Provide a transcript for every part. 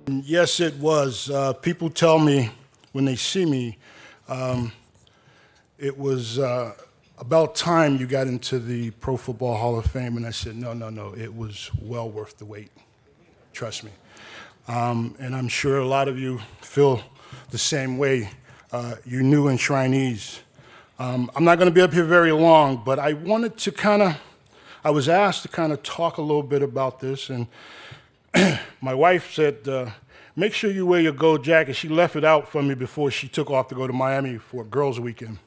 Yes, it was. People tell me when they see me, it was about time you got into the Pro Football Hall of Fame. And I said, no, no, no, it was well worth the wait. Trust me. And I'm sure a lot of you feel the same way. You new enshrinees. I'm not going to be up here very long, but I wanted to I was asked to kind of talk a little bit about this. And my wife said, make sure you wear your gold jacket. She left it out for me before she took off to go to Miami for a girls' weekend.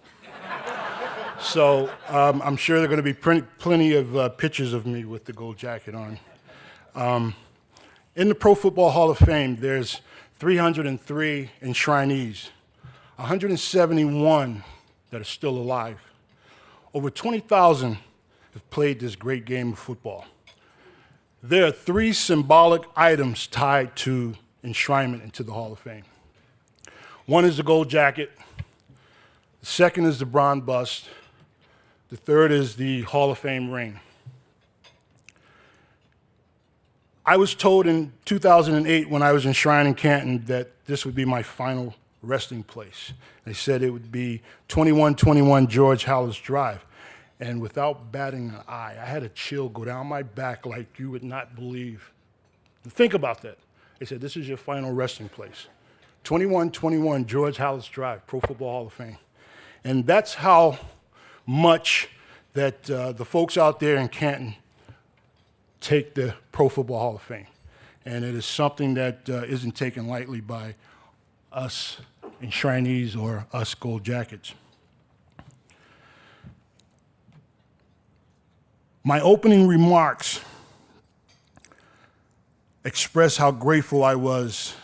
So I'm sure there are going to be plenty of pictures of me with the gold jacket on. In the Pro Football Hall of Fame, there's 303 enshrinees, 171 that are still alive. Over 20,000 have played this great game of football. There are 3 symbolic items tied to enshrinement into the Hall of Fame. One is the gold jacket, the second is the bronze bust, the third is the Hall of Fame ring. I was told in 2008 when I was enshrined in Canton that this would be my final resting place. They said it would be 2121 George Hallis Drive. And without batting an eye, I had a chill go down my back like you would not believe. And think about that. They said, this is your final resting place. 2121 George Hallis Drive, Pro Football Hall of Fame. And that's how much that the folks out there in Canton take the Pro Football Hall of Fame. And it is something that isn't taken lightly by us enshrinees or us gold jackets. My opening remarks express how grateful I was,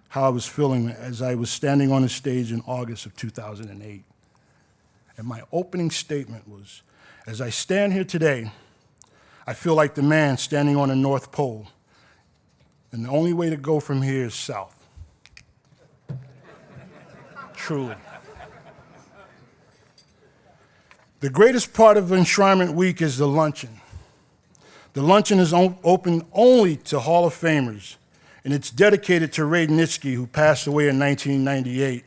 how I was feeling as I was standing on the stage in August of 2008. And my opening statement was, as I stand here today, I feel like the man standing on the North Pole, and the only way to go from here is south. Truly. The greatest part of Enshrinement Week is the luncheon. The luncheon is open only to Hall of Famers, and it's dedicated to Ray Nitschke, who passed away in 1998.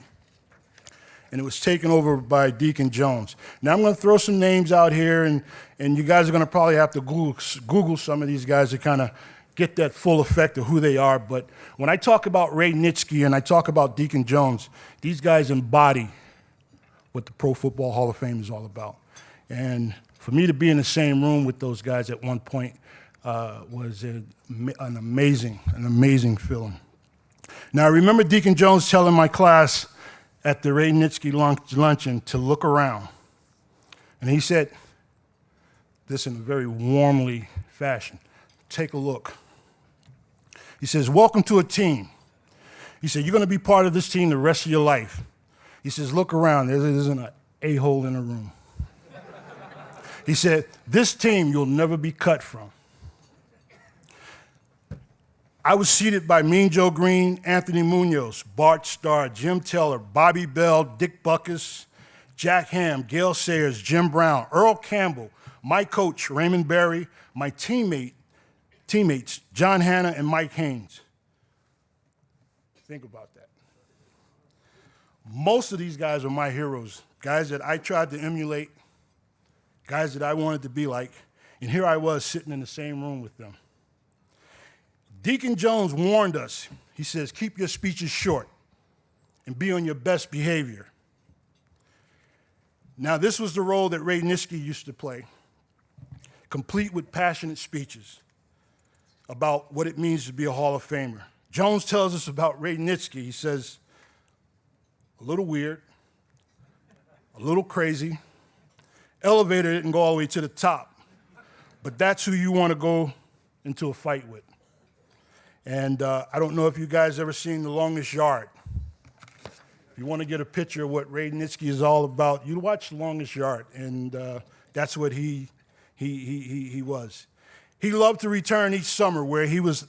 And it was taken over by Deacon Jones. Now I'm going to throw some names out here, and you guys are going to probably have to Google some of these guys to kind of get that full effect of who they are. But when I talk about Ray Nitschke and I talk about Deacon Jones, these guys embody what the Pro Football Hall of Fame is all about. And for me to be in the same room with those guys at one point was an amazing feeling. Now I remember Deacon Jones telling my class at the Ray Nitschke luncheon to look around. And he said this in a very warmly fashion. Take a look. He says, welcome to a team. He said, you're going to be part of this team the rest of your life. He says, look around. There isn't an a-hole in the room. He said, this team you'll never be cut from. I was seated by Mean Joe Green, Anthony Munoz, Bart Starr, Jim Taylor, Bobby Bell, Dick Buckus, Jack Ham, Gale Sayers, Jim Brown, Earl Campbell, my coach, Raymond Berry, my teammates, John Hanna and Mike Haynes. Think about that. Most of these guys are my heroes, guys that I tried to emulate, guys that I wanted to be like, and here I was sitting in the same room with them. Deacon Jones warned us. He says, keep your speeches short and be on your best behavior. Now, this was the role that Ray Nitschke used to play, complete with passionate speeches about what it means to be a Hall of Famer. Jones tells us about Ray Nitschke. He says, a little weird, a little crazy, elevator didn't go all the way to the top, but that's who you want to go into a fight with. And I don't know if you guys ever seen The Longest Yard. If you want to get a picture of what Ray Nitschke is all about, you watch The Longest Yard, and that's what he was. He loved to return each summer where his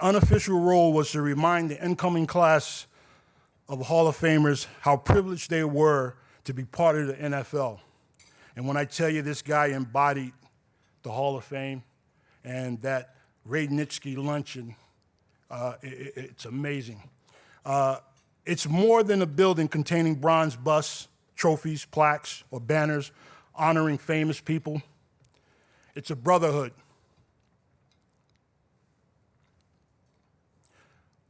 unofficial role was to remind the incoming class of Hall of Famers how privileged they were to be part of the NFL. And when I tell you this guy embodied the Hall of Fame and that Radnitsky luncheon. It's amazing. It's more than a building containing bronze busts, trophies, plaques, or banners honoring famous people. It's a brotherhood.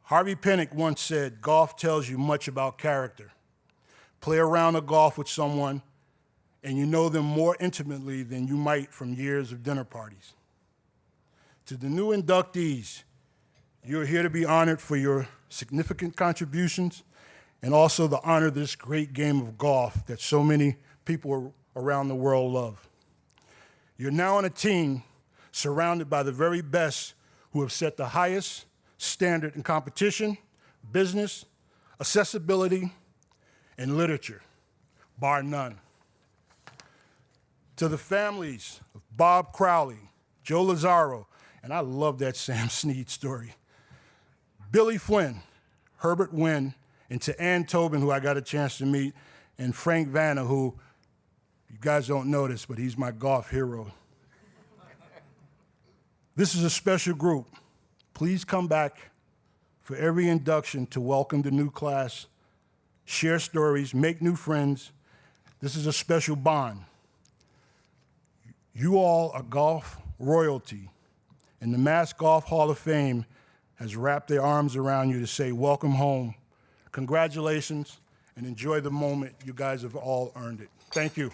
Harvey Pinnock once said, "Golf tells you much about character. Play a round of golf with someone, and you know them more intimately than you might from years of dinner parties." To the new inductees, you're here to be honored for your significant contributions and also to honor this great game of golf that so many people around the world love. You're now on a team surrounded by the very best who have set the highest standard in competition, business, accessibility, and literature, bar none. To the families of Bob Crowley, Joe Lazaro, and I love that Sam Snead story, Billy Flynn, Herbert Wynn, and to Ann Tobin, who I got a chance to meet, and Frank Vanna, who you guys don't know this, but he's my golf hero. This is a special group. Please come back for every induction to welcome the new class, share stories, make new friends. This is a special bond. You all are golf royalty, and the Mass Golf Hall of Fame has wrapped their arms around you to say, welcome home, congratulations, and enjoy the moment. You guys have all earned it. Thank you.